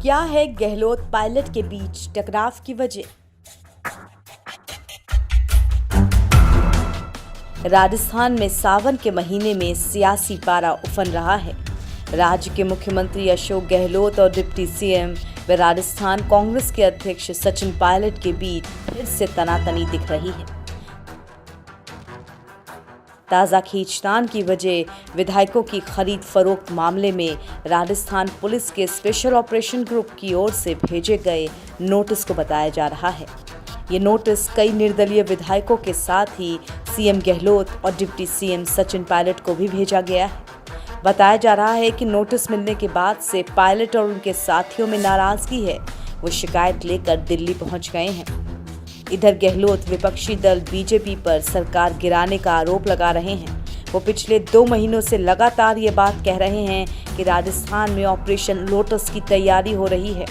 क्या है गहलोत पायलट के बीच टकराव की वजह? राजस्थान में सावन के महीने में सियासी पारा उफन रहा है। राज्य के मुख्यमंत्री अशोक गहलोत और डिप्टी सीएम व राजस्थान कांग्रेस के अध्यक्ष सचिन पायलट के बीच फिर से तनातनी दिख रही है। ताजा खींचतान की वजह विधायकों की खरीद फरोख्त मामले में राजस्थान पुलिस के स्पेशल ऑपरेशन ग्रुप की ओर से भेजे गए नोटिस को बताया जा रहा है। ये नोटिस कई निर्दलीय विधायकों के साथ ही सीएम गहलोत और डिप्टी सीएम सचिन पायलट को भी भेजा गया है। बताया जा रहा है कि नोटिस मिलने के बाद से पायलट और उनके साथियों में नाराजगी है। वो शिकायत लेकर दिल्ली पहुंच गए हैं। इधर गहलोत विपक्षी दल बीजेपी पर सरकार गिराने का आरोप लगा रहे हैं। वो पिछले 2 महीनों से लगातार ये बात कह रहे हैं कि राजस्थान में ऑपरेशन लोटस की तैयारी हो रही है।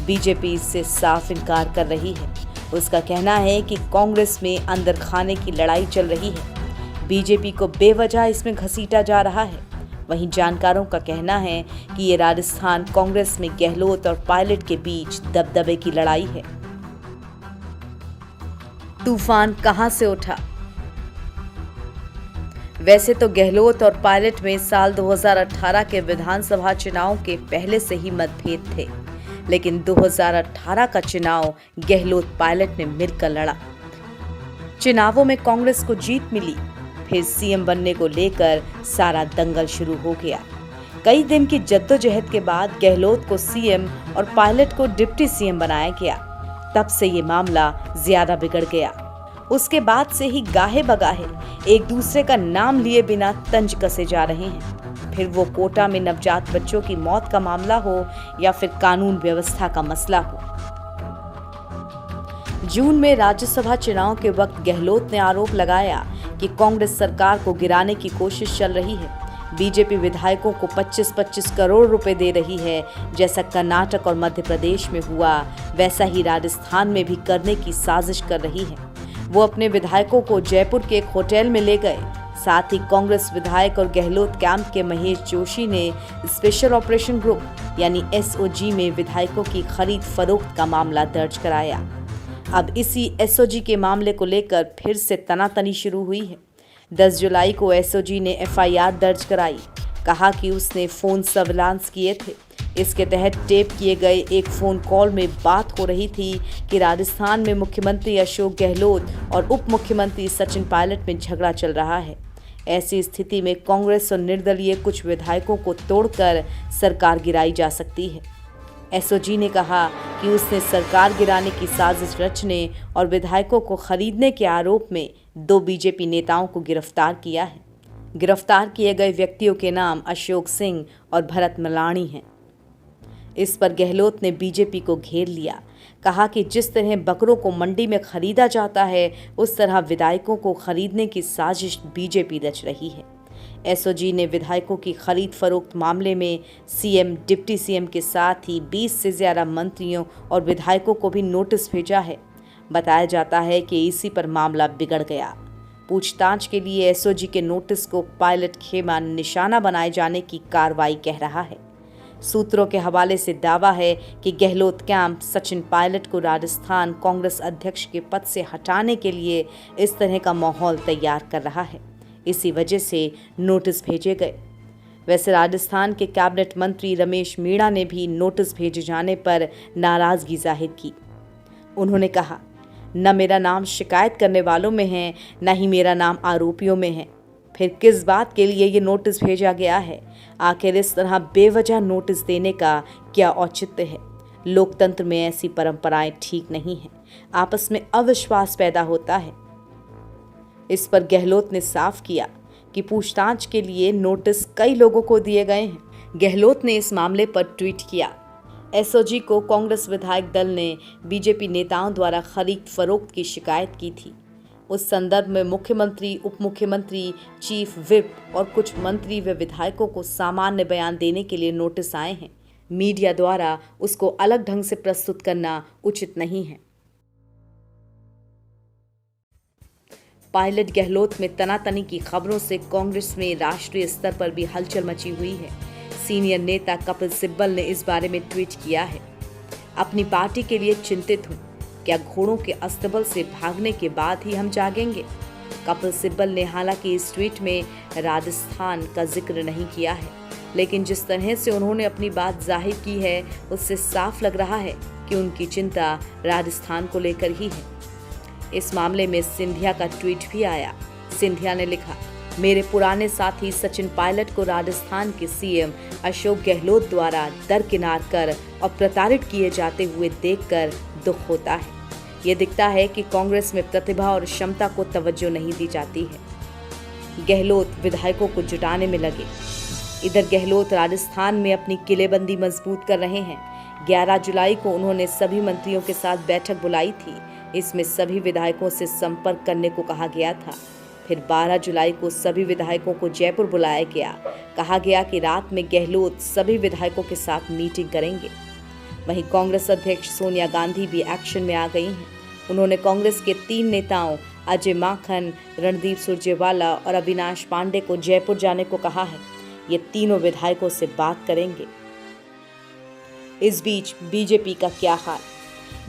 बीजेपी इससे साफ इनकार कर रही है। उसका कहना है कि कांग्रेस में अंदर खाने की लड़ाई चल रही है। बीजेपी को बेवजह इसमें घसीटा जा रहा है। वहीं जानकारों का कहना है कि ये राजस्थान कांग्रेस में गहलोत और पायलट के बीच दबदबे की लड़ाई है। तूफान कहां से उठा? वैसे तो गहलोत और पायलट में साल 2018 के विधानसभा चुनाव के पहले से ही मतभेद थे, लेकिन 2018 का चुनाव गहलोत पायलट ने मिलकर लड़ा। चुनावों में कांग्रेस को जीत मिली। फिर सीएम बनने को लेकर सारा दंगल शुरू हो गया। कई दिन की जद्दोजहद के बाद गहलोत को सीएम और पायलट को डिप्टी सीएम बनाया गया। तब से ये मामला ज्यादा बिगड़ गया। उसके बाद से ही गाहे बगाहे एक दूसरे का नाम लिए बिना तंज कसे जा रहे हैं। फिर वो कोटा में नवजात बच्चों की मौत का मामला हो या फिर कानून व्यवस्था का मसला हो। जून में राज्यसभा चुनाव के वक्त गहलोत ने आरोप लगाया कि कांग्रेस सरकार को गिराने की कोशिश चल रही है। बीजेपी विधायकों को 25-25 करोड़ रुपए दे रही है। जैसा कर्नाटक और मध्य प्रदेश में हुआ, वैसा ही राजस्थान में भी करने की साजिश कर रही है। वो अपने विधायकों को जयपुर के एक होटल में ले गए। साथ ही कांग्रेस विधायक और गहलोत कैंप के महेश जोशी ने स्पेशल ऑपरेशन ग्रुप यानी एसओजी में विधायकों की खरीद फरोख्त का मामला दर्ज कराया। अब इसी एसओजी के मामले को लेकर फिर से तनातनी शुरू हुई है। 10 जुलाई को एसओजी ने एफआईआर दर्ज कराई। कहा कि उसने फोन सर्विलांस किए थे। इसके तहत टेप किए गए एक फोन कॉल में बात हो रही थी कि राजस्थान में मुख्यमंत्री अशोक गहलोत और उप मुख्यमंत्री सचिन पायलट में झगड़ा चल रहा है। ऐसी स्थिति में कांग्रेस और निर्दलीय कुछ विधायकों को तोड़कर सरकार गिराई जा सकती है। एसओजी ने कहा कि उसने सरकार गिराने की साजिश रचने और विधायकों को खरीदने के आरोप में 2 बीजेपी नेताओं को गिरफ्तार किया है। गिरफ्तार किए गए व्यक्तियों के नाम अशोक सिंह और भरत मलाणी हैं। इस पर गहलोत ने बीजेपी को घेर लिया। कहा कि जिस तरह बकरों को मंडी में खरीदा जाता है, उस तरह विधायकों को खरीदने की साजिश बीजेपी रच रही है। एसओजी ने विधायकों की खरीद फरोख्त मामले में सीएम, डिप्टी सीएम के साथ ही 20 से ज्यादा मंत्रियों और विधायकों को भी नोटिस भेजा है। बताया जाता है कि इसी पर मामला बिगड़ गया। पूछताछ के लिए एसओजी के नोटिस को पायलट खेमा निशाना बनाए जाने की कार्रवाई कह रहा है। सूत्रों के हवाले से दावा है कि गहलोत कैंप सचिन पायलट को राजस्थान कांग्रेस अध्यक्ष के पद से हटाने के लिए इस तरह का माहौल तैयार कर रहा है। इसी वजह से नोटिस भेजे गए। वैसे राजस्थान के कैबिनेट मंत्री रमेश मीणा ने भी नोटिस भेजे जाने पर नाराजगी जाहिर की। उन्होंने कहा, न मेरा नाम शिकायत करने वालों में है, न ही मेरा नाम आरोपियों में है। फिर किस बात के लिए ये नोटिस भेजा गया है? आखिर इस तरह बेवजह नोटिस देने का क्या औचित्य है? लोकतंत्र में ऐसी परंपराएं ठीक नहीं हैं। आपस में अविश्वास पैदा होता है। इस पर गहलोत ने साफ किया कि पूछताछ के लिए नोटिस कई लोगों को दिए गए हैं। गहलोत ने इस मामले पर ट्वीट किया, एसओजी को कांग्रेस विधायक दल ने बीजेपी नेताओं द्वारा खरीद फरोख्त की शिकायत की थी। उस संदर्भ में मुख्यमंत्री, उप मुख्यमंत्री, चीफ व्हिप और कुछ मंत्री व विधायकों को सामान्य बयान देने के लिए नोटिस आए हैं। मीडिया द्वारा उसको अलग ढंग से प्रस्तुत करना उचित नहीं है। पायलट गहलोत में तनातनी की खबरों से कांग्रेस में राष्ट्रीय स्तर पर भी हलचल मची हुई है। सीनियर नेता कपिल सिब्बल ने इस बारे में ट्वीट किया है। अपनी पार्टी के लिए चिंतित हूं। क्या घोड़ों के अस्तबल से भागने के बाद ही हम जागेंगे? कपिल सिब्बल ने हालांकि इस ट्वीट में राजस्थान का जिक्र नहीं किया है, लेकिन जिस तरह से उन्होंने अपनी बात जाहिर की है उससे साफ लग रहा है कि उनकी चिंता राजस्थान को लेकर ही है। इस मामले में सिंधिया का ट्वीट भी आया। सिंधिया ने लिखा, मेरे पुराने साथी सचिन पायलट को राजस्थान के सीएम अशोक गहलोत द्वारा दरकिनार कर और प्रताड़ित किए जाते हुए देखकर दुख होता है। ये दिखता है कि कांग्रेस में प्रतिभा और क्षमता को तवज्जो नहीं दी जाती है। गहलोत विधायकों को जुटाने में लगे। इधर गहलोत राजस्थान में अपनी किलेबंदी मजबूत कर रहे हैं। 11 जुलाई को उन्होंने सभी मंत्रियों के साथ बैठक बुलाई थी। इसमें सभी विधायकों से संपर्क करने को कहा गया था। फिर 12 जुलाई को सभी विधायकों को जयपुर बुलाया गया। कहा गया कि रात में गहलोत सभी विधायकों के साथ मीटिंग करेंगे। वहीं कांग्रेस अध्यक्ष सोनिया गांधी भी एक्शन में आ गई हैं। उन्होंने कांग्रेस के 3 नेताओं अजय माकन, रणदीप सुरजेवाला और अविनाश पांडे को जयपुर जाने को कहा है। ये तीनों विधायकों से बात करेंगे। इस बीच बीजेपी का क्या हाल?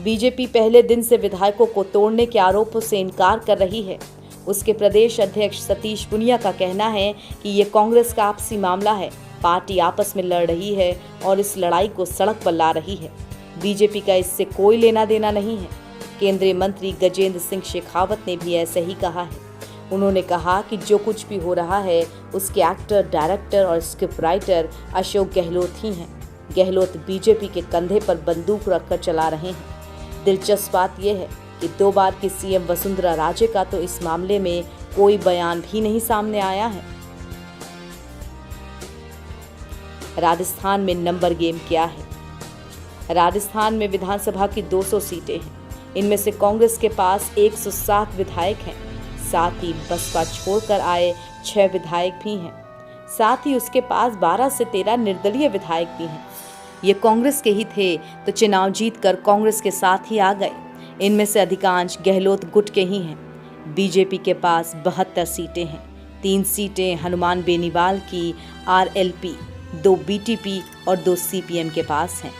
बीजेपी पहले दिन से विधायकों को तोड़ने के आरोपों से इनकार कर रही है। उसके प्रदेश अध्यक्ष सतीश पुनिया का कहना है कि ये कांग्रेस का आपसी मामला है। पार्टी आपस में लड़ रही है और इस लड़ाई को सड़क पर ला रही है। बीजेपी का इससे कोई लेना देना नहीं है। केंद्रीय मंत्री गजेंद्र सिंह शेखावत ने भी ऐसे ही कहा है। उन्होंने कहा कि जो कुछ भी हो रहा है उसके एक्टर, डायरेक्टर और स्क्रिप्ट राइटर अशोक गहलोत ही हैं। गहलोत बीजेपी के कंधे पर बंदूक रखकर चला रहे हैं। दिलचस्प बात यह है कि 2 बार की सीएम वसुंधरा राजे का तो इस मामले में कोई बयान भी नहीं सामने आया है। राजस्थान में नंबर गेम क्या है? राजस्थान में विधानसभा की 200 सीटें हैं। इनमें से कांग्रेस के पास 107 विधायक हैं। साथ ही बसपा छोड़कर आए 6 विधायक भी हैं। साथ ही उसके पास 12 से 13 निर्दलीय विधायक भी हैं। ये कांग्रेस के ही थे तो चुनाव जीतकर कांग्रेस के साथ ही आ गए। इनमें से अधिकांश गहलोत गुट के ही हैं। बीजेपी के पास 72 सीटें हैं। 3 सीटें हनुमान बेनीवाल की आरएलपी, 2 बीटीपी और 2 सीपीएम के पास हैं।